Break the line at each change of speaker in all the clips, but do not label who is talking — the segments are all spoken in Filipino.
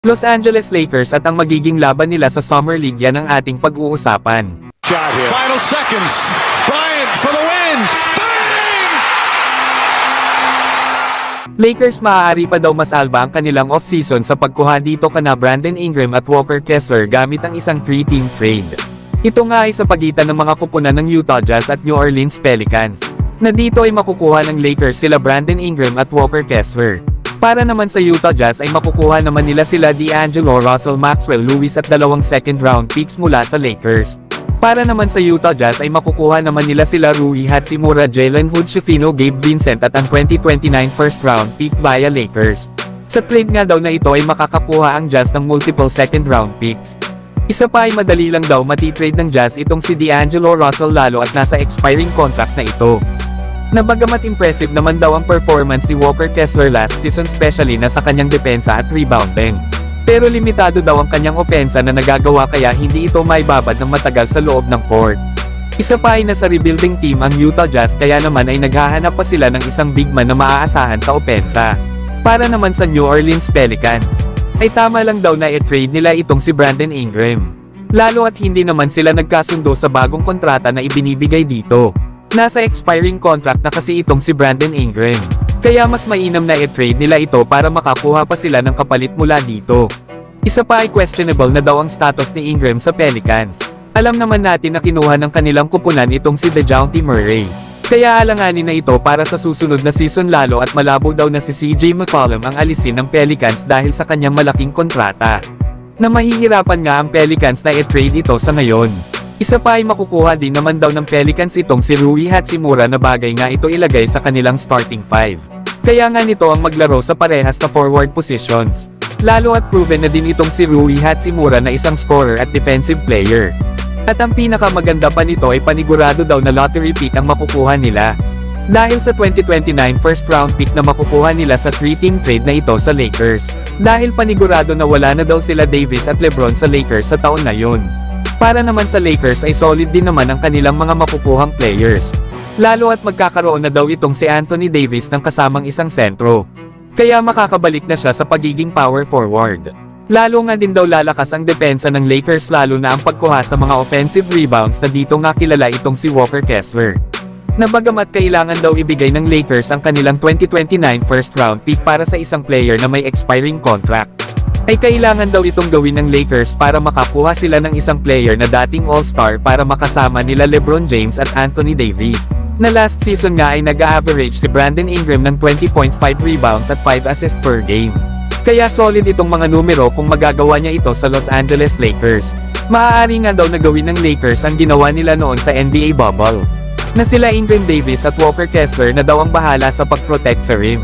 Los Angeles Lakers at ang magiging laban nila sa Summer League, yan ang ating pag-uusapan.
Final seconds. Bryant for the win. Bang!
Lakers maaari pa daw masalba ang kanilang off-season sa pagkuha dito kana Brandon Ingram at Walker Kessler gamit ang isang 3-team trade. Ito nga ay sa pagitan ng mga kupunan ng Utah Jazz at New Orleans Pelicans. Na dito ay makukuha ng Lakers sila Brandon Ingram at Walker Kessler. Para naman sa Utah Jazz ay makukuha naman nila sila D'Angelo Russell, Maxwell Lewis at 2 second-round picks mula sa Lakers. Para naman sa Utah Jazz ay makukuha naman nila sila Rui Hachimura, Jalen Hood-Schifino, Gabe Vincent at ang 2029 first-round pick via Lakers. Sa trade nga daw na ito ay makakakuha ang Jazz ng multiple second-round picks. Isa pa ay madali lang daw matitrade ng Jazz itong si D'Angelo Russell lalo at nasa expiring contract na ito. Na bagamat impressive naman daw ang performance ni Walker Kessler last season, especially na sa kanyang depensa at rebounding. Pero limitado daw ang kanyang opensa na nagagawa kaya hindi ito maibabad ng matagal sa loob ng court. Isa pa ay nasa rebuilding team ang Utah Jazz kaya naman ay naghahanap pa sila ng isang big man na maaasahan sa opensa. Para naman sa New Orleans Pelicans, ay tama lang daw na i-trade nila itong si Brandon Ingram. Lalo at hindi naman sila nagkasundo sa bagong kontrata na ibinibigay dito. Nasa expiring contract na kasi itong si Brandon Ingram. Kaya mas mainam na i-trade nila ito para makakuha pa sila ng kapalit mula dito. Isa pa ay questionable na daw ang status ni Ingram sa Pelicans. Alam naman natin na kinuha ng kanilang kupunan itong si DeJounte Murray. Kaya alanganin na ito para sa susunod na season lalo at malabo daw na si CJ McCollum ang alisin ng Pelicans dahil sa kanyang malaking kontrata. Na mahihirapan nga ang Pelicans na i-trade ito sa ngayon. Isa pa ay makukuha din naman daw ng Pelicans itong si Rui Hachimura na bagay nga ito ilagay sa kanilang starting five. Kaya nga nito ang maglaro sa parehas na forward positions. Lalo at proven na din itong si Rui Hachimura na isang scorer at defensive player. At ang pinakamaganda pa nito ay panigurado daw na lottery pick ang makukuha nila. Dahil sa 2029 first round pick na makukuha nila sa 3-team trade na ito sa Lakers. Dahil panigurado na wala na daw sila Davis at LeBron sa Lakers sa taon na yun. Para naman sa Lakers ay solid din naman ang kanilang mga makukuhang players. Lalo at magkakaroon na daw itong si Anthony Davis ng kasamang isang sentro. Kaya makakabalik na siya sa pagiging power forward. Lalo nga din daw lalakas ang depensa ng Lakers lalo na ang pagkuha sa mga offensive rebounds na dito nga kilala itong si Walker Kessler. Na bagamat kailangan daw ibigay ng Lakers ang kanilang 2029 first round pick para sa isang player na may expiring contract. Ay kailangan daw itong gawin ng Lakers para makakuha sila ng isang player na dating all-star para makasama nila LeBron James at Anthony Davis, na last season nga ay nag-average si Brandon Ingram ng 20 points, 5 rebounds at 5 assists per game. Kaya solid itong mga numero kung magagawa niya ito sa Los Angeles Lakers. Maaari nga daw na gawin ng Lakers ang ginawa nila noon sa NBA bubble. Na sila Ingram, Davis at Walker Kessler na daw ang bahala sa pag-protect sa rim.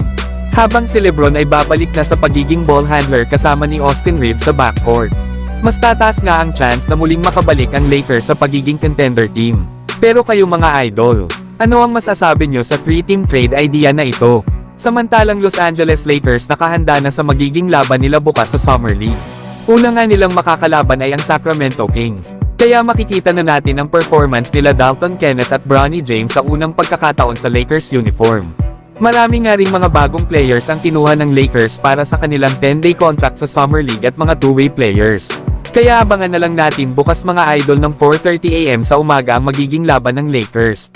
Habang si LeBron ay babalik na sa pagiging ball handler kasama ni Austin Reeves sa backcourt. Mas tataas nga ang chance na muling makabalik ang Lakers sa pagiging contender team. Pero kayo mga idol, ano ang masasabi nyo sa 3-team trade idea na ito? Samantalang Los Angeles Lakers nakahanda na sa magiging laban nila bukas sa Summer League. Una nga nilang makakalaban ay ang Sacramento Kings. Kaya makikita na natin ang performance nila Dalton Kenneth at Bronny James sa unang pagkakataon sa Lakers uniform. Marami nga ring mga bagong players ang kinuha ng Lakers para sa kanilang 10-day contract sa Summer League at mga two-way players. Kaya abangan na lang natin bukas mga idol ng 4:30 AM sa umaga ang magiging laban ng Lakers.